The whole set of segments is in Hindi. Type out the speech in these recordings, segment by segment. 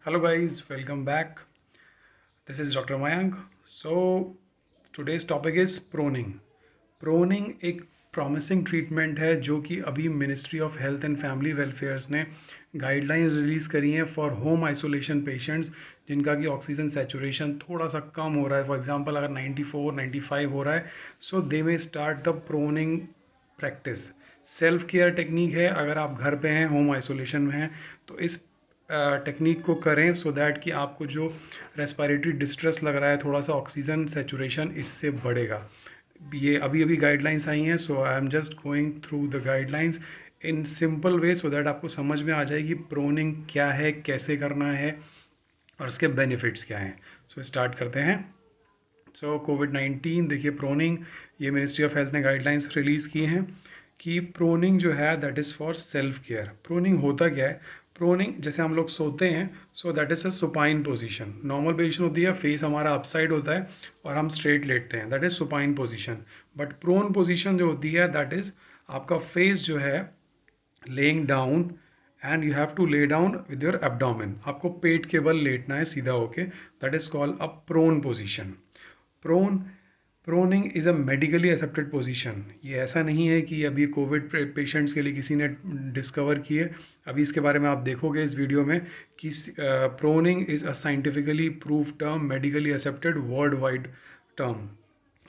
Hello guys, welcome back. This is Dr. Mayank. So today's topic is proning. Proning एक प्रॉमिसिंग ट्रीटमेंट है जो कि अभी ministry of health and family welfares ने गाइडलाइंस रिलीज करी हैं फॉर होम आइसोलेशन पेशेंट्स जिनका कि ऑक्सीजन सैचुरेशन थोड़ा सा कम हो रहा है. फॉर एग्जांपल अगर 94 95 हो रहा है, so they may start the proning practice. Self care technique है. अगर आप घर पे हैं, होम आइसोलेशन में हैं, तो इस टेक्निक को करें सो दैट कि आपको जो रेस्पिरेटरी डिस्ट्रेस लग रहा है, थोड़ा सा ऑक्सीजन सेचुरेशन इससे बढ़ेगा. ये अभी अभी गाइडलाइंस आई हैं, so I am just going through the guidelines in simple way so that आपको समझ में आ जाएगी प्रोनिंग क्या है, कैसे करना है और इसके बेनिफिट्स क्या हैं. सो स्टार्ट करते हैं. सो कोविड-19, देखिए प्रोनिंग, ये मिनिस्ट्री ऑफ हेल्थ ने गाइडलाइंस रिलीज़ की हैं कि प्रोनिंग जो है that is for self care. Proning होता क्या है? प्रोनिंग जैसे हम लोग सोते हैं, so that is a supine position. Normal position होती है, फेस हमारा अपसाइड होता है और हम स्ट्रेट लेटते हैं, that is supine position. But prone position जो होती है दैट इज़ आपका फेस जो है lying down and you have to lie down with your abdomen. आपको पेट के बल लेटना है सीधा होके. That is called a prone position. Prone proning is a medically accepted position. ये ऐसा नहीं है कि अभी कोविड पेशेंट्स के लिए किसी ने डिस्कवर किए. अभी इसके बारे में आप देखोगे इस वीडियो में कि proning is a scientifically prove term, medically accepted worldwide term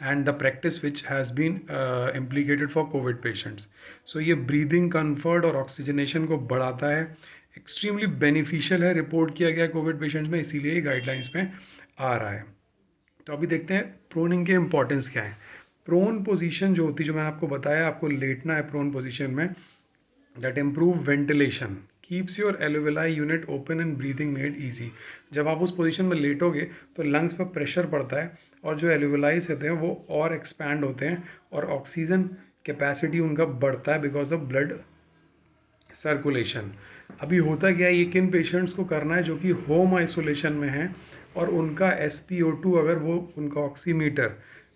and the practice which has been implicated for COVID patients. So ये ब्रीदिंग कंफर्ट और ऑक्सीजनेशन को बढ़ाता है. एक्सट्रीमली बेनिफिशियल है, रिपोर्ट किया गया कोविड पेशेंट्स में, इसीलिए ये गाइडलाइंस में आ रहा है. तो अभी देखते हैं प्रोनिंग के इंपॉर्टेंस क्या है. प्रोन पोजीशन जो होती है, जो मैंने आपको बताया, आपको लेटना है प्रोन पोजीशन में. That improve ventilation, keeps your alveoli unit open and breathing made easy. जब आप उस पोजीशन में लेटोगे तो लंग्स पर प्रेशर पड़ता है और जो एल्वेलाइज होते हैं वो और एक्सपैंड होते हैं और ऑक्सीजन कैपेसिटी उनका बढ़ता है बिकॉज ऑफ ब्लड सर्कुलेशन. अभी होता क्या है, ये किन पेशेंट्स को करना है जो कि होम आइसोलेशन में हैं और उनका SpO2, अगर वो उनका ऑक्सीमीटर,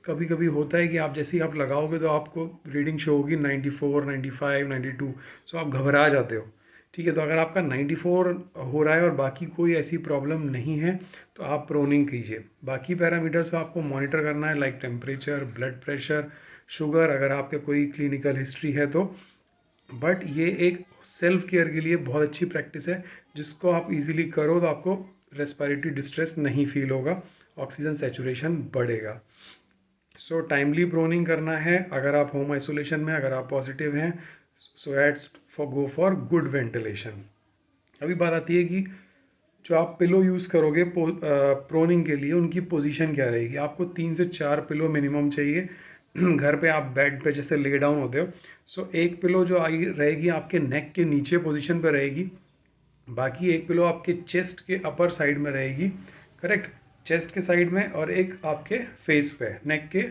कभी कभी होता है कि आप जैसे ही आप लगाओगे तो आपको रीडिंग शो होगी 94 95 92, सो आप घबरा जाते हो. ठीक है, तो अगर आपका 94 हो रहा है और बाकी कोई ऐसी प्रॉब्लम नहीं है तो आप प्रोनिंग कीजिए. बाकी पैरामीटर्स को आपको मॉनिटर करना है, like temperature, blood pressure, sugar, अगर आपके कोई क्लिनिकल हिस्ट्री है तो. बट ये एक सेल्फ केयर के लिए बहुत अच्छी प्रैक्टिस है जिसको आप इजीली करो तो आपको रेस्पिरेटरी डिस्ट्रेस नहीं फील होगा, ऑक्सीजन सैचुरेशन बढ़ेगा. सो टाइमली प्रोनिंग करना है अगर आप होम आइसोलेशन में, अगर आप पॉजिटिव हैं, so it's for go for good ventilation. अभी बात आती है कि जो आप पिलो यूज़ करोगे प्रोनिंग के लिए, उनकी पोजीशन क्या रहेगी. आपको 3 से 4 पिलो मिनिमम चाहिए. घर पे आप बेड पे जैसे ले डाउन होते हो, सो एक पिलो जो आई रहेगी आपके नेक के नीचे पोजीशन पे रहेगी. बाकी एक पिलो आपके चेस्ट के अपर साइड में रहेगी. करेक्ट, चेस्ट के साइड में, और एक आपके फेस पे, नेक के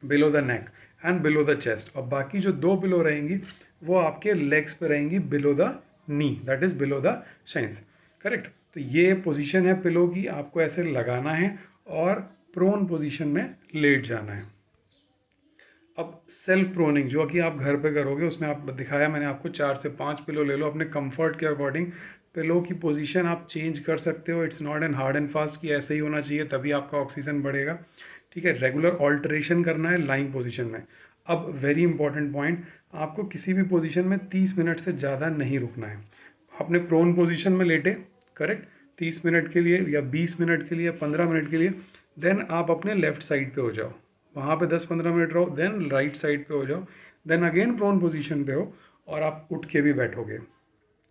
below the neck and below the chest. और बाकी जो 2 पिलो रहेंगी वो आपके लेग्स पे रहेंगी, below the knee, that is below the science. Correct, तो ये पोजीशन है पिलो की, आपको ऐसे लगाना है और प्रोन पोजीशन में लेट जाना है. अब सेल्फ प्रोनिंग जो कि आप घर पे करोगे, उसमें आप दिखाया मैंने आपको, 4 से 5 पिलो ले लो अपने कंफर्ट के अकॉर्डिंग. पिलो की पोजीशन आप चेंज कर सकते हो. It's not an hard and fast कि ऐसे ही होना चाहिए तभी आपका ऑक्सीजन बढ़ेगा. ठीक है, रेगुलर ऑल्टरेशन करना है लाइंग पोजीशन में. अब वेरी इंपॉर्टेंट पॉइंट, आपको किसी भी पोजीशन में 30 मिनट से ज़्यादा नहीं रुकना है. आपने प्रोन पोजीशन में लेटे, करेक्ट, 30 मिनट के लिए या 20 मिनट के लिए, 15 मिनट के लिए, देन आप अपने लेफ्ट साइड पे हो जाओ, वहाँ पे 10-15 मिनट रहो, देन राइट साइड पे हो जाओ, देन अगेन प्रोन पोजीशन पे हो और आप उठ के भी बैठोगे.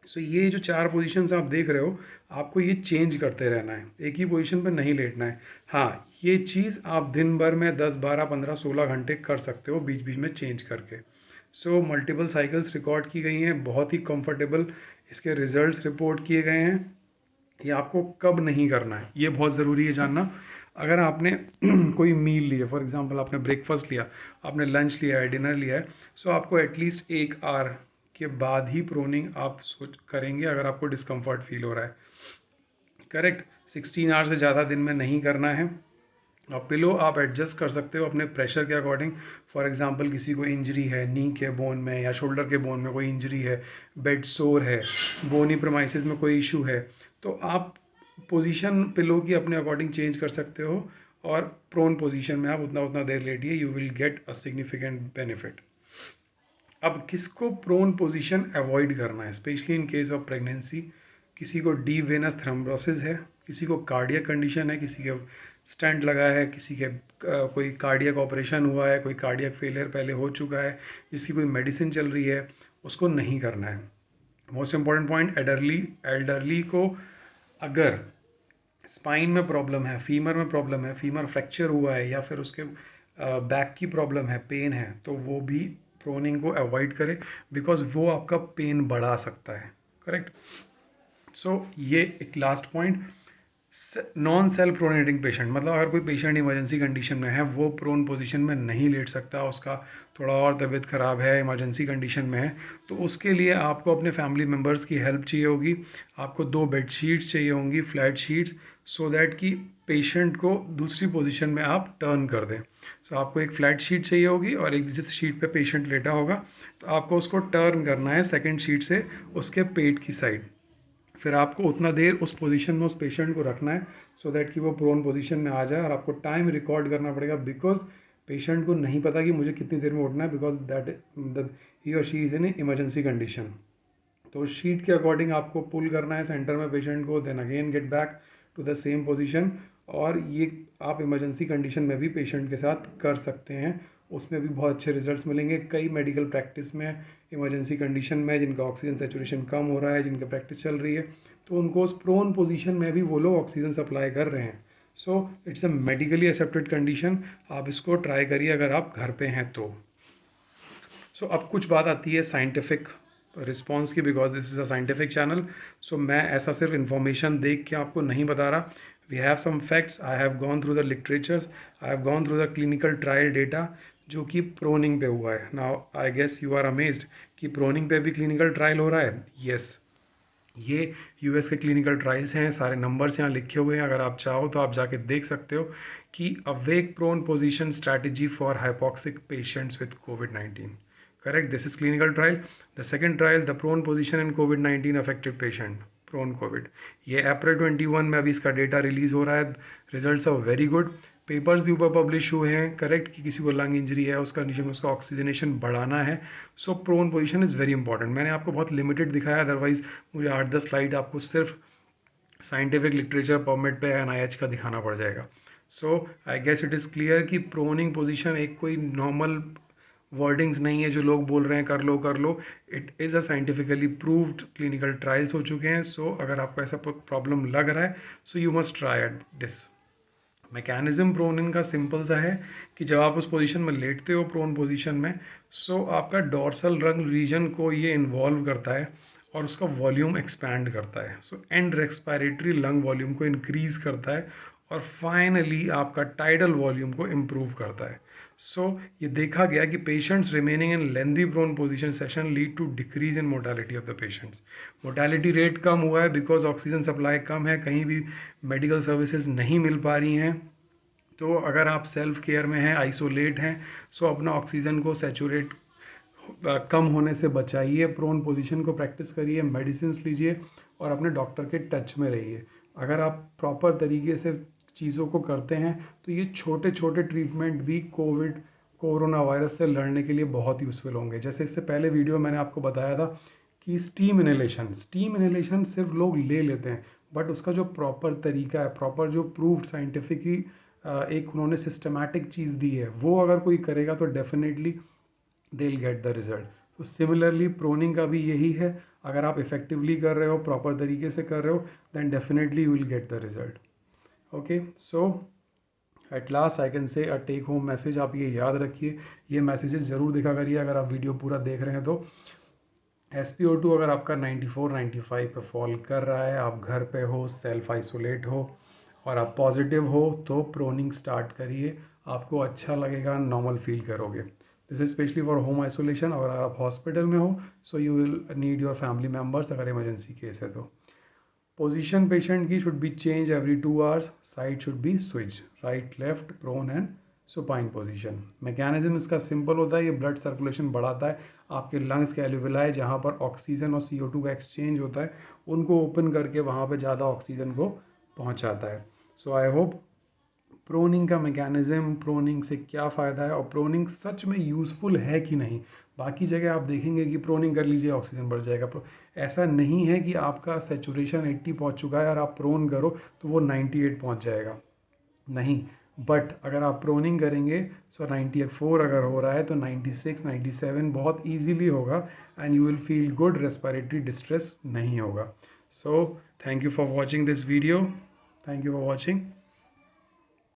सो ये जो 4 पोजीशंस आप देख रहे हो, आपको ये चेंज करते रहना है, एक ही पोजीशन पे नहीं लेटना है. हाँ, ये चीज़ आप दिन भर में 10 12 15 16 घंटे कर सकते हो, बीच बीच में चेंज करके. सो मल्टीपल साइकिल्स रिकॉर्ड की गई हैं, बहुत ही कंफर्टेबल इसके रिजल्ट्स रिपोर्ट किए गए हैं. ये आपको कब नहीं करना है ये बहुत ज़रूरी है जानना. अगर आपने कोई मील लिया, फॉर एग्जांपल आपने ब्रेकफास्ट लिया, आपने लंच लिया है, डिनर लिया है, सो आपको एटलीस्ट 1 आवर के बाद ही प्रोनिंग आप सोच करेंगे अगर आपको डिस्कम्फर्ट फील हो रहा है. करेक्ट, 16 आवर से ज़्यादा दिन में नहीं करना है. और पिलो आप एडजस्ट कर सकते हो अपने प्रेशर के अकॉर्डिंग. फॉर एग्जांपल किसी को इंजरी है नी के बोन में या शोल्डर के बोन में कोई इंजरी है, बेड सोर है, बोनी प्रोमाइसिस में कोई इशू है, तो आप पोजीशन पिलो की अपने अकॉर्डिंग चेंज कर सकते हो, और प्रोन पोजीशन में आप उतना उतना देर लेटिए, you will get a significant benefit. अब किसको प्रोन पोजीशन अवॉइड करना है, specially in case of pregnancy? किसी को डीप वेनस थ्रोम्बोसिस है, किसी को कार्डियक कंडीशन है, किसी के स्टेंट लगा है, किसी के कोई कार्डियक ऑपरेशन हुआ है, कोई कार्डियक फेलियर पहले हो चुका है, जिसकी कोई मेडिसिन चल रही है, उसको नहीं करना है। मोस्ट इंपॉर्टेंट पॉइंट, एल्डरली को अगर स्पाइन में प्रॉब्लम है, फीमर में प्रॉब्लम है, फीमर फ्रैक्चर हुआ है, या फिर उसके बैक की प्रॉब्लम है, पेन है, तो वो भी प्रोनिंग को अवॉइड करें, बिकॉज वो आपका पेन बढ़ा सकता है। करेक्ट। सो ये एक last point, non self pronating patient, मतलब अगर कोई पेशेंट इमरजेंसी कंडीशन में है, वो प्रोन पोजीशन में नहीं लेट सकता, उसका थोड़ा और तबीयत ख़राब है, इमरजेंसी कंडीशन में है, तो उसके लिए आपको अपने फैमिली मेम्बर्स की हेल्प चाहिए होगी। आपको 2 बेड शीट्स चाहिए होंगी, फ्लैट शीट्स, सो दैट कि पेशेंट को दूसरी पोजीशन में आप टर्न कर दें। सो आपको एक फ्लैट शीट चाहिए होगी, और एक जिस शीट पे पेशेंट लेटा होगा, तो आपको उसको टर्न करना है सेकेंड शीट से उसके पेट की साइड। फिर आपको उतना देर उस पोजीशन में उस पेशेंट को रखना है, सो दैट कि वो प्रोन पोजीशन में आ जाए, और आपको टाइम रिकॉर्ड करना पड़ेगा, बिकॉज पेशेंट को नहीं पता कि मुझे कितनी देर में उठना है, बिकॉज दैट ही और she is in emergency condition. तो शीट के अकॉर्डिंग आपको पुल करना है सेंटर में पेशेंट को, then again get back to the same position. और ये आप इमरजेंसी कंडीशन में भी पेशेंट के साथ कर सकते हैं, उसमें भी बहुत अच्छे रिजल्ट्स मिलेंगे। कई मेडिकल प्रैक्टिस में इमरजेंसी कंडीशन में जिनका ऑक्सीजन सेचुरेशन कम हो रहा है, जिनका प्रैक्टिस चल रही है, तो उनको उस प्रोन पोजीशन में भी वो लोग ऑक्सीजन सप्लाई कर रहे हैं। So it's a medically accepted condition, आप इसको ट्राई करिए अगर आप घर पे हैं तो। सो अब कुछ बात आती है साइंटिफिक रिस्पॉन्स की, because this is a scientific channel. So मैं ऐसा सिर्फ इन्फॉर्मेशन देख के आपको नहीं बता रहा। We have some facts, I have gone through the literatures, I have gone through the clinical trial data जो कि प्रोनिंग पे हुआ है। Now I guess you are amazed कि प्रोनिंग पे भी क्लिनिकल ट्रायल हो रहा है। यस, ये यूएस के क्लिनिकल ट्रायल्स हैं, सारे नंबर्स यहाँ लिखे हुए हैं, अगर आप चाहो तो आप जाके देख सकते हो कि awake prone position strategy for hypoxic patients with कोविड-19। Correct, this is clinical trial. The second trial, the prone position in COVID-19 affected patient, prone COVID, ये अप्रैल 21 में अभी इसका डेटा रिलीज हो रहा है। Results are very good, papers भी ऊपर पब्लिश हुए हैं। करेक्ट, कि किसी को लंग इंजरी है, उस कंडीशन में उसका ऑक्सीजनेशन बढ़ाना है। So prone position is very important. मैंने आपको बहुत लिमिटेड दिखाया, अदरवाइज मुझे 8-10 स्लाइड आपको सिर्फ साइंटिफिक लिटरेचर पॉमेट पे NIH का दिखाना पड़ जाएगा। So I guess it is clear कि प्रोनिंग पोजीशन एक कोई नॉर्मल वर्डिंग्स नहीं है जो लोग बोल रहे हैं कर लो कर लो। It is a scientifically proved, clinical trials हो चुके हैं। सो अगर आपको ऐसा प्रॉब्लम लग रहा है, so you must try at this. Mechanism proning का सिंपल सा है कि जब आप उस पोजीशन में लेटते हो प्रोन पोजीशन में, सो आपका डॉर्सल लंग रीजन को ये इन्वॉल्व करता है और उसका वॉल्यूम एक्सपैंड करता है। So and respiratory lung volume को इंक्रीज करता है, और फाइनली आपका टाइडल वॉल्यूम को इम्प्रूव करता है। सो ये देखा गया कि patients remaining in lengthy prone position session lead to decrease in mortality of the patients. Mortality rate कम हुआ है बिकॉज ऑक्सीजन सप्लाई कम है, कहीं भी मेडिकल सर्विसेज नहीं मिल पा रही हैं। तो अगर आप सेल्फ केयर में हैं, आइसोलेट हैं, सो अपना ऑक्सीजन को सेचुरेट कम होने से बचाइए, प्रोन पोजीशन को प्रैक्टिस करिए, मेडिसिन लीजिए, और अपने डॉक्टर के टच में रहिए। अगर आप प्रॉपर तरीके से चीज़ों को करते हैं, तो ये छोटे छोटे ट्रीटमेंट भी कोरोना वायरस से लड़ने के लिए बहुत यूज़फुल होंगे। जैसे इससे पहले वीडियो मैंने आपको बताया था कि स्टीम इनहेलेशन सिर्फ लोग ले लेते हैं, बट उसका जो प्रॉपर तरीका है, प्रॉपर जो प्रूव्ड साइंटिफिकली एक उन्होंने सिस्टमैटिक चीज़ दी है, वो अगर कोई करेगा तो definitely they will get the result. तो सिमिलरली प्रोनिंग का भी यही है, अगर आप इफेक्टिवली कर रहे हो, प्रॉपर तरीके से कर रहे हो, then definitely you will get the result. Okay, so at last I can say a take home message, आप ये याद रखिए, ये मैसेजेस ज़रूर देखा करिए अगर आप वीडियो पूरा देख रहे हैं तो। SpO2 अगर आपका 94-95 पे फॉल कर रहा है, आप घर पे हो, सेल्फ आइसोलेट हो, और आप पॉजिटिव हो, तो प्रोनिंग स्टार्ट करिए, आपको अच्छा लगेगा, नॉर्मल फील करोगे। This is specially for home isolation. और अगर आप हॉस्पिटल में हो, so you will need your family members अगर इमरजेंसी केस है तो। पोजीशन पेशेंट की should be change every 2 hours, side should be switch, right left, prone and supine position. Mechanism इसका सिंपल होता है, ये ब्लड सर्कुलेशन बढ़ाता है, आपके लंग्स के एल्यूविलाई जहाँ पर ऑक्सीजन और CO2 का एक्सचेंज होता है, उनको ओपन करके वहाँ पे ज़्यादा ऑक्सीजन को पहुंचाता है। सो आई होप प्रोनिंग का मैकेनिज्म, प्रोनिंग से क्या फ़ायदा है और प्रोनिंग सच में यूज़फुल है कि नहीं। बाकी जगह आप देखेंगे कि प्रोनिंग कर लीजिए ऑक्सीजन बढ़ जाएगा, ऐसा नहीं है कि आपका सेचुरेशन 80 पहुंच चुका है और आप प्रोन करो तो वो 98 पहुंच जाएगा, नहीं। बट अगर आप प्रोनिंग करेंगे सो 94 अगर हो रहा है तो 96 97 बहुत ईजीली होगा and you will feel good, respiratory distress नहीं होगा। So thank you for watching this video, thank you for watching.